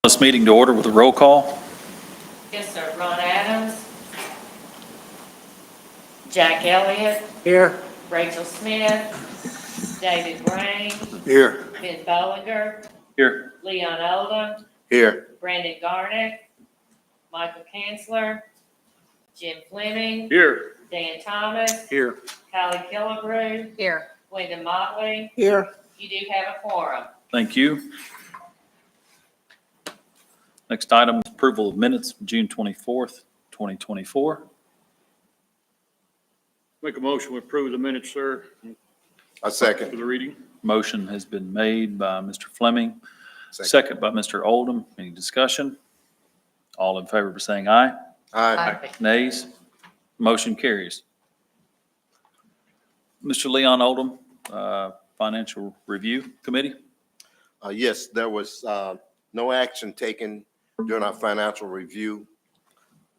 This meeting to order with a roll call. Yes, sir. Ron Adams. Jack Elliott. Here. Rachel Smith. David Rain. Here. Ben Bollinger. Here. Leon Oldham. Here. Brandon Garnick. Michael Kanzler. Jim Fleming. Here. Dan Thomas. Here. Callie Killebrew. Here. Wyndham Motley. Here. You do have a quorum. Thank you. Next item is approval of minutes, June 24th, 2024. Make a motion to approve the minutes, sir, A for second. the reading. Motion has been made by Mr. Fleming, second by Mr. Oldham. Any discussion? All in favor of saying aye. Aye. Nays? Motion carries. Mr. Leon Oldham, Financial Review Committee. Yes, there was no action taken during our financial review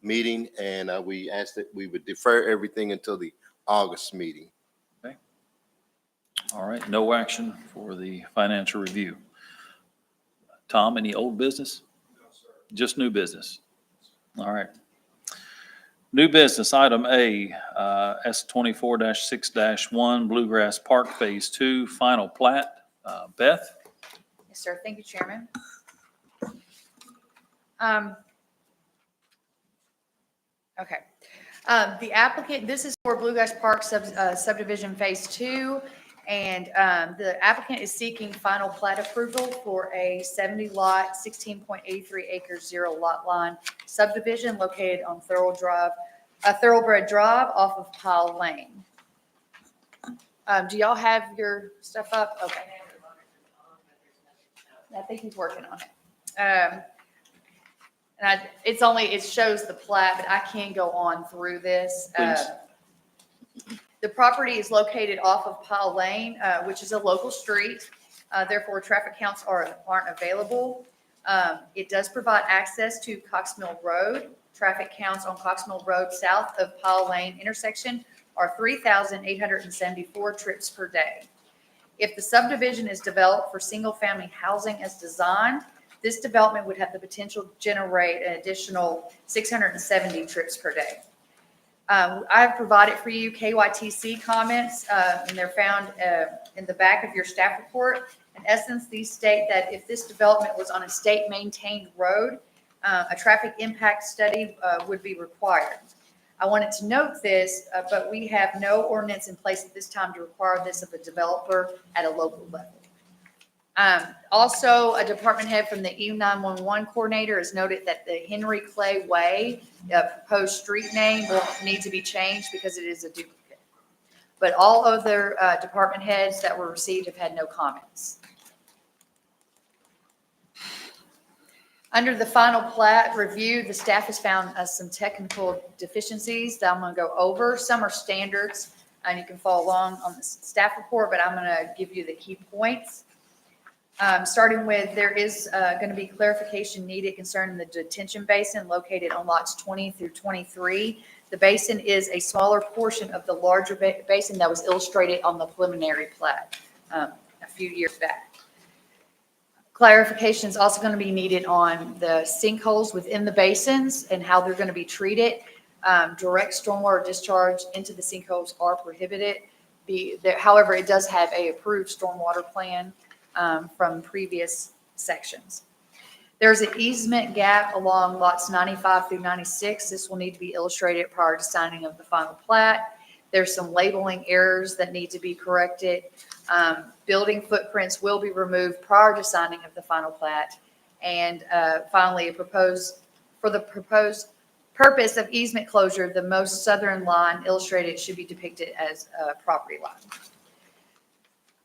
meeting, and we asked that we would defer everything until the August meeting. All right, no action for the financial review. Tom, any old business? No, sir. Just new business? All right. New business, item A, S24-6-1, Bluegrass Park Phase 2, final plat. Beth? Yes, sir. Thank you, Chairman. Okay. The applicant, this is for Bluegrass Park subdivision Phase 2, and the applicant is seeking final plat approval for a 70-lot, 16.83 acres, 0 lot line subdivision located on Thoroughbred Drive off of Powell Lane. Do y'all have your stuff up? Okay. I think he's working on it. It shows the plat, but I can go on through this. Please. The property is located off of Powell Lane, which is a local street. Therefore, traffic counts aren't available. It does provide access to Cox Mill Road. Traffic counts on Cox Mill Road south of Powell Lane intersection are 3,874 trips per day. If the subdivision is developed for single-family housing as designed, this development would have the potential to generate an additional 670 trips per day. I have provided for you KYTC comments, and they're found in the back of your staff report. In essence, these state that if this development was on a state-maintained road, a traffic impact study would be required. I wanted to note this, but we have no ordinance in place at this time to require this of a developer at a local level. Also, a department head from the E911 coordinator has noted that the Henry Clay Way proposed street name will need to be changed because it is a duplicate. But all other department heads that were received have had no comments. Under the final plat review, the staff has found some technical deficiencies that I'm going to go over. Some are standards, and you can follow along on the staff report, but I'm going to give you the key points. Starting with, there is going to be clarification needed concerning the detention basin located on lots 20 through 23. The basin is a smaller portion of the larger basin that was illustrated on the preliminary plat a few years back. Clarification is also going to be needed on the sinkholes within the basins and how they're going to be treated. Direct stormwater discharge into the sinkholes are prohibited. However, it does have a approved stormwater plan from previous sections. There's an easement gap along lots 95 through 96. This will need to be illustrated prior to signing of the final plat. There's some labeling errors that need to be corrected. Building footprints will be removed prior to signing of the final plat. And finally, for the proposed purpose of easement closure, the most southern line illustrated should be depicted as a property line.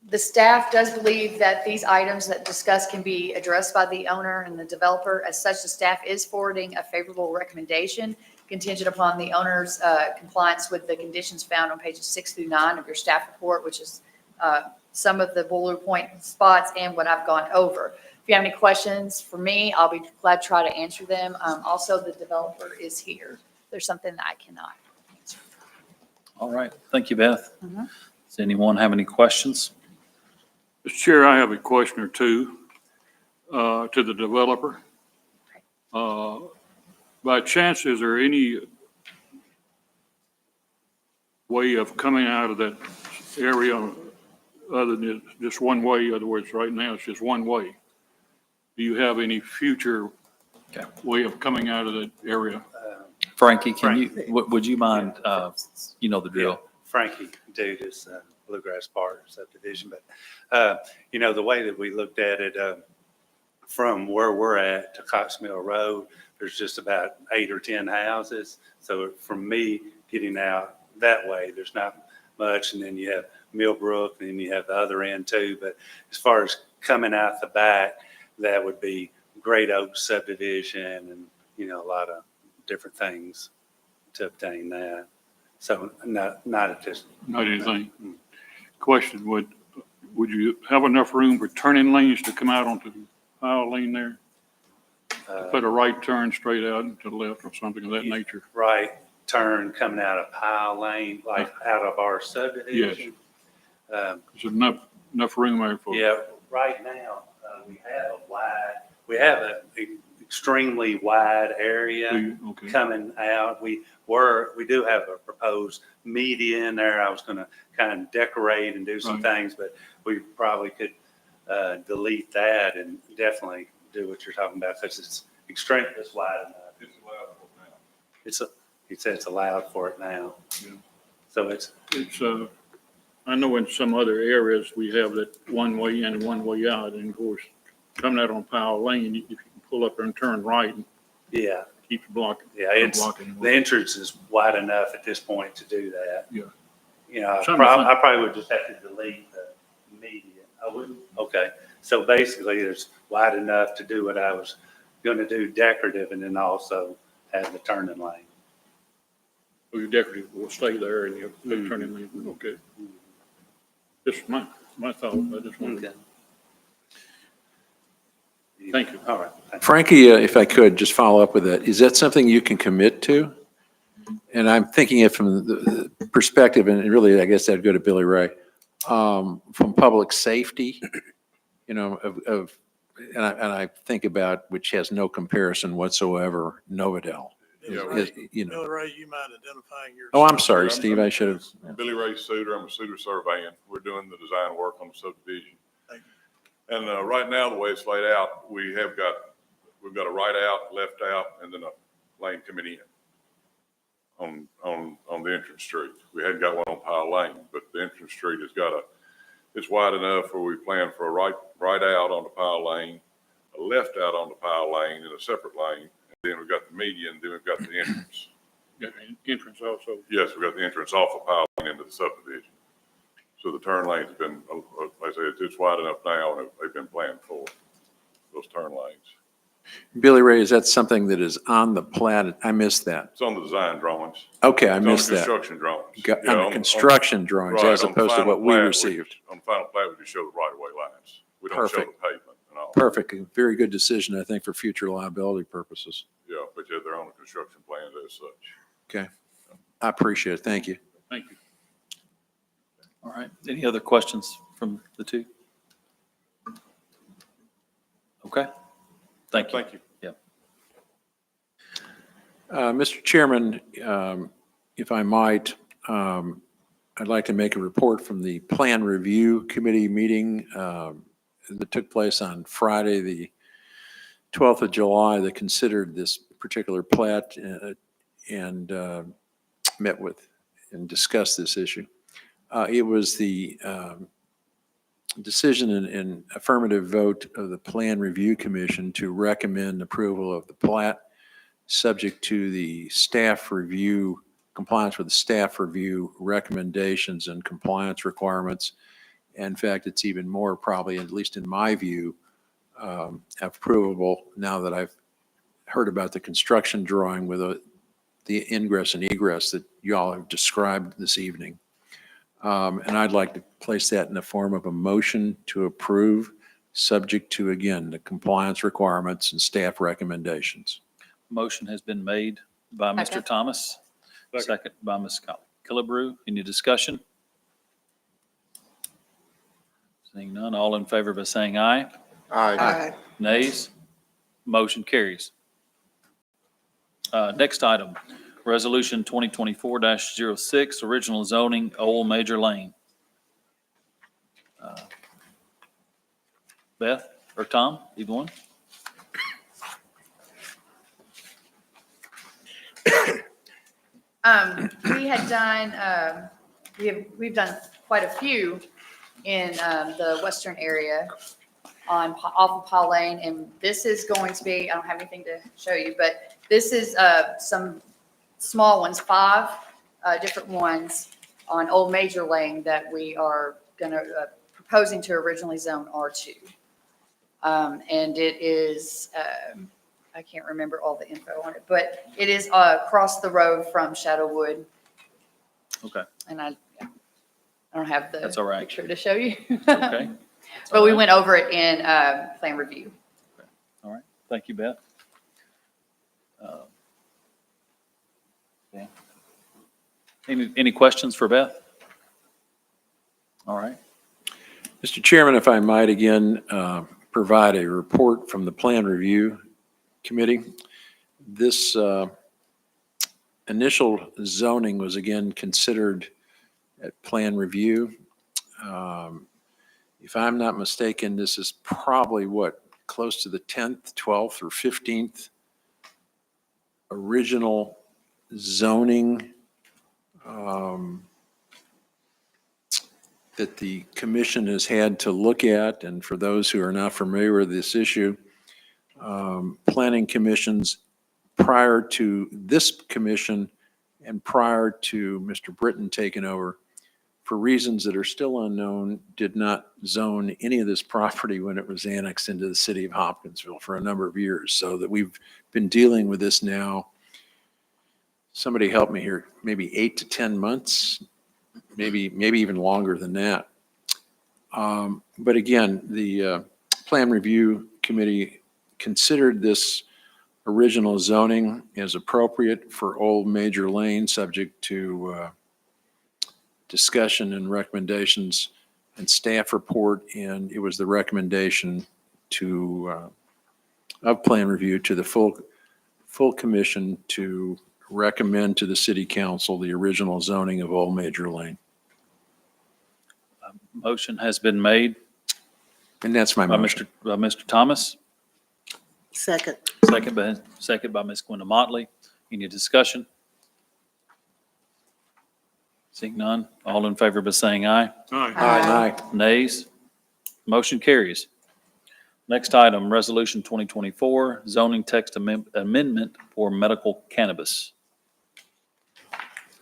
The staff does believe that these items that discussed can be addressed by the owner and the developer. As such, the staff is forwarding a favorable recommendation contingent upon the owner's compliance with the conditions found on pages 6 through 9 of your staff report, which is some of the bullet point spots and what I've gone over. If you have any questions for me, I'll be glad to try to answer them. Also, the developer is here. There's something that I cannot answer. All right, thank you, Beth. Does anyone have any questions? Mr. Chair, I have a question or two to the developer. By chance, is there any way of coming out of that area other than just one way? In other words, right now it's just one way. Do you have any future Okay. way of coming out of that area? Frankie, can you, would you mind, you know the drill? Frankie Dudas, Bluegrass Park subdivision, but, the way that we looked at it, from where we're at to Cox Mill Road, there's just about 8 or 10 houses. So from me getting out that way, there's not much. And then you have Millbrook, and then you have the other end too. But as far as coming out the back, that would be Great Oak subdivision and, a lot of different things to obtain that. So not at this. Not anything. Question, would you have enough room for turning lanes to come out onto Powell Lane there? Put a right turn straight out to the left or something of that nature? Right turn coming out of Powell Lane, like out of our subdivision. Is there enough room there for? Yeah, right now, we have an extremely wide area Okay. coming out. We do have a proposed median there. I was gonna kind of decorate and do some Right. things, but we probably could delete that and definitely do what you're talking about, because it's wide enough. It's allowed for now. He said it's allowed for it now. Yeah. So it's, I know in some other areas, we have that one way in and one way out, and of course, coming out on Powell Lane, if you can pull up there and turn right and yeah, keep blocking. the entrance is wide enough at this point to do that. Yeah. I Something to think. probably would just have to delete the median. I wouldn't, okay. So basically, it's wide enough to do what I was gonna do, decorative, and then also have the turning lane. Well, your decorative will stay there and you'll turn in lane, okay. Just my thought, I just wanted, thank you. All right. Thank you. Frankie, if I could just follow up with that, is that something you can commit to? And I'm thinking it from the perspective, and really, I guess that'd go to Billy Ray, from public safety, and I think about, which has no comparison whatsoever, Novodell. Yeah, Is- you know. Bill Ray, you mind identifying yourself? Oh, I'm sorry, Steve, I should have. Billy Ray Suter, I'm a Suter surveying. We're doing the design work on the subdivision. Thank And right now, the way it's laid out, we've got a right out, left out, and then a lane coming in on the entrance street. We hadn't got one on Powell Lane, but the entrance street has it's wide enough where we plan for a right out on the Powell Lane, a left out on the Powell Lane, and a separate lane. And then we've got the median, then we've got the entrance. Got an entrance also. Yes, we got the entrance off of Powell Lane into the subdivision. So the turn lane's been, like I say, it's wide enough now, and they've been planned for those turn lanes. Billy Ray, is that something that is on the plat? I missed that. It's on the design drawings. Okay, I It's on the missed that. construction drawings. Got- Yeah, On the construction drawings right, as on the opposed to final what we plat, received. On the final plat, we just show the right-of-way lines. We don't show the Perfect. pavement and all. Perfect. Very good decision, I think, for future liability purposes. Yeah, but yeah, they're on the construction plans as such. Okay. I appreciate it. Thank you. Thank you. All right. Any other questions from the two? Okay. Thank you. Thank you. Mr. Chairman, if I might, I'd like to make a report from the Plan Review Committee meeting that took place on Friday, the 12th of July, that considered this particular plat and met with and discussed this issue. It was the decision and affirmative vote of the Plan Review Commission to recommend approval of the plat, subject to the staff review, compliance with the staff review recommendations and compliance requirements. In fact, it's even more probably, at least in my view, approvable now that I've heard about the construction drawing with the ingress and egress that you all have described this evening. And I'd like to place that in the form of a motion to approve, subject to, again, the compliance requirements and staff recommendations. Motion has been made by Mr. Second. Thomas, second by Ms. Killebrew. Any discussion? Seeing none, all in favor by saying aye. Aye. Nays? Motion carries. Next item, Resolution 2024-06, original zoning, Old Major Lane. Beth or Tom, either one? We had done, we've done quite a few in the western area off of Paul Lane, and this is going to be, I don't have anything to show you, but this is some small ones, 5 different ones on Old Major Lane that we are gonna, proposing to originally zone R2. And it is, I can't remember all the info on it, but it is across the road from Shadowwood. Okay, And I don't have the That's all right. picture to show you. okay. But we went over it in plan review. All right, thank you, Beth. Yeah. Any questions for Beth? All right, Mr. Chairman, if I might again provide a report from the Plan Review Committee. This initial zoning was again considered at Plan Review. If I'm not mistaken, this is probably close to the 10th, 12th, or 15th original zoning that the commission has had to look at. And for those who are not familiar with this issue, planning commissions prior to this commission and prior to Mr. Britton taking over, for reasons that are still unknown, did not zone any of this property when it was annexed into the city of Hopkinsville for a number of years. So that we've been dealing with this now, somebody help me here, maybe 8 to 10 months, maybe even longer than that. But again, the Plan Review Committee considered this original zoning as appropriate for Old Major Lane, subject to discussion and recommendations and staff report. And it was the recommendation of Plan Review to the full commission to recommend to the city council the original zoning of Old Major Lane. motion has been made And that's my by motion. Mr. Thomas, Second. second by Ms. Gwenda Motley. Any discussion? Seeing none, all in favor by saying aye. Aye. Aye. Nays? Motion carries. Next item, Resolution 2024, zoning text amendment for medical cannabis.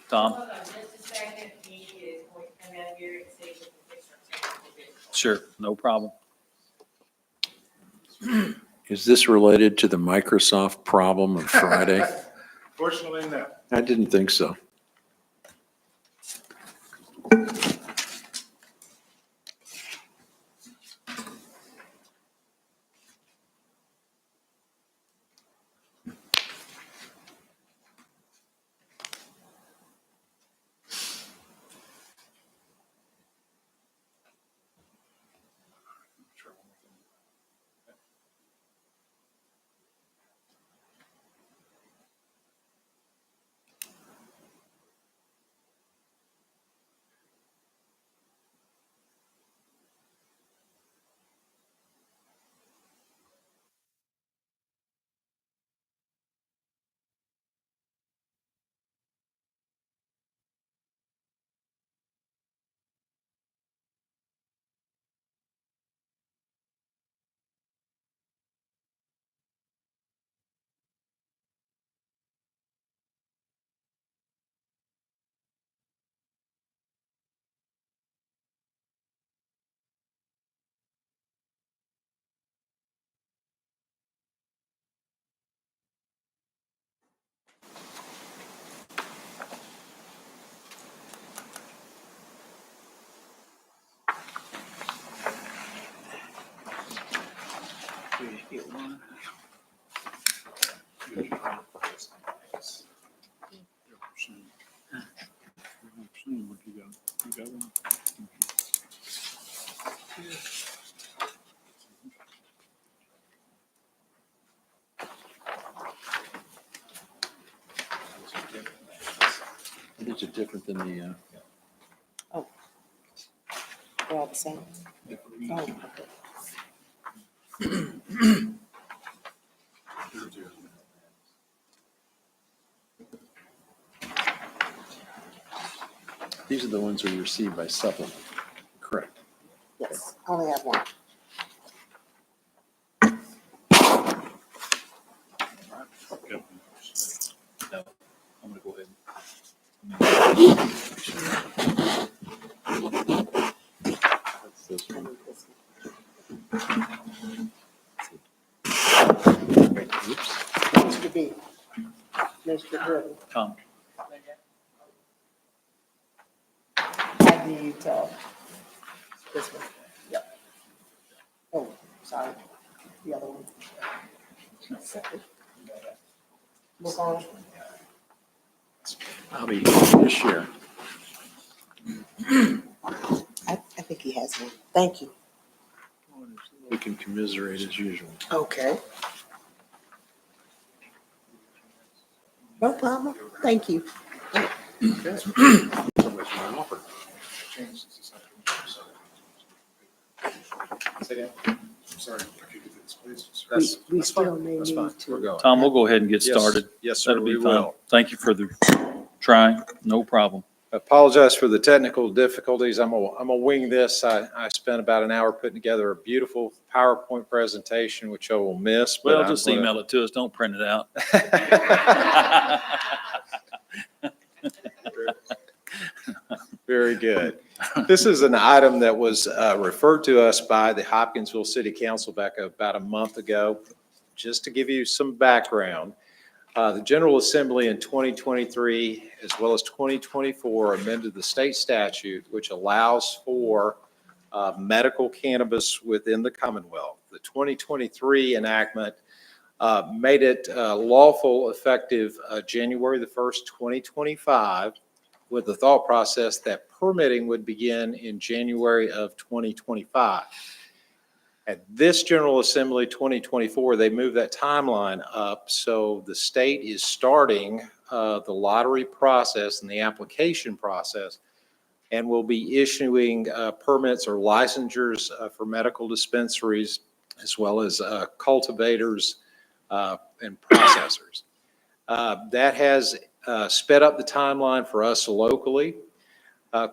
Tom? Hold on just a second. He is going to come out here and see if we can fix our technical Sure, no problem. Is this related to the Microsoft problem of Friday? Fortunately, no. I didn't think so. What you got? You got one? Is it different than the, They're all the same. Oh, okay. these are the ones we received by supplement, correct? Yes, I only have one. No, I'm gonna go ahead. That's this one. Oops. Mr. B. Mr. Britton. Tom, I need, this one. Yep. Oh, sorry. The other one. Move on. I'll be just share. I think he has one. Thank you. We can commiserate as usual. Okay. No problem. Thank you. We still may That's need fine. We're to. going. Tom, we'll go ahead and get Yes. started. Yes, sir, That'll be we fine. will. Thank you for the trying, no problem. Apologize for the technical difficulties. I'm gonna wing this. I spent about an hour putting together a beautiful PowerPoint presentation, which I will miss. but Well, I'm just gonna- email it to us, don't print it out. Very good. This is an item that was referred to us by the Hopkinsville City Council back about a month ago. Just to give you some background, the General Assembly in 2023, as well as 2024, amended the state statute, which allows for medical cannabis within the Commonwealth. The 2023 enactment made it lawful effective January the 1st, 2025, with the thought process that permitting would begin in January of 2025. At this General Assembly 2024, they moved that timeline up, so the state is starting the lottery process and the application process, and will be issuing permits or licensures for medical dispensaries, as well as cultivators and processors. That has sped up the timeline for us locally.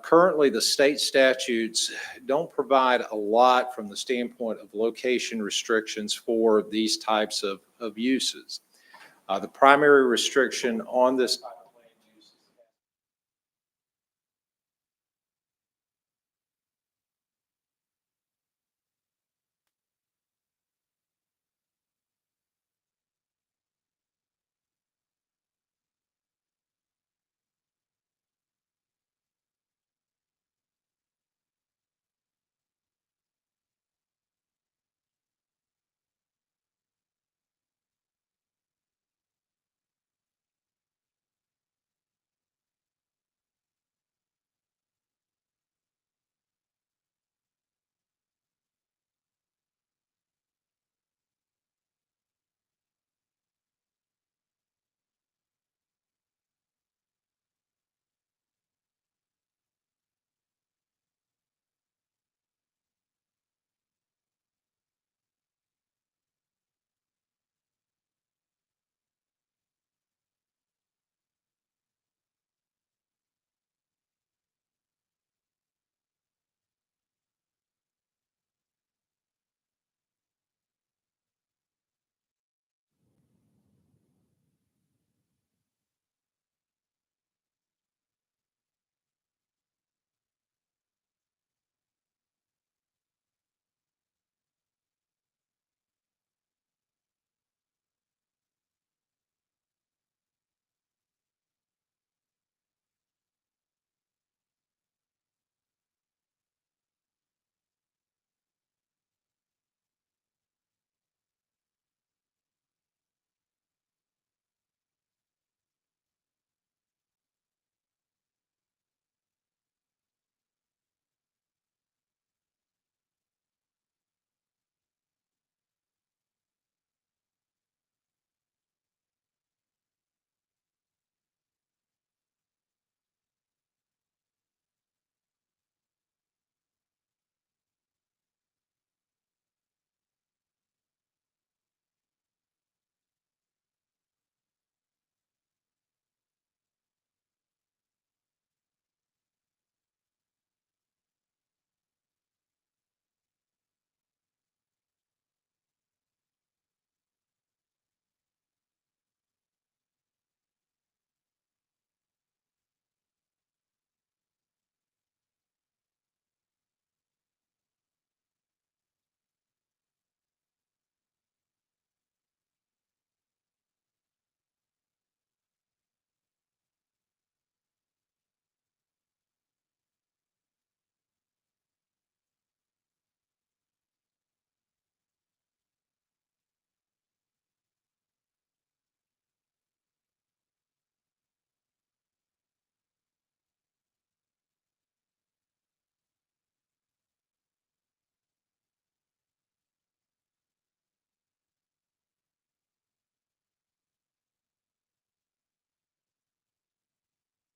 Currently, the state statutes don't provide a lot from the standpoint of location restrictions for these types of uses. The primary restriction on this type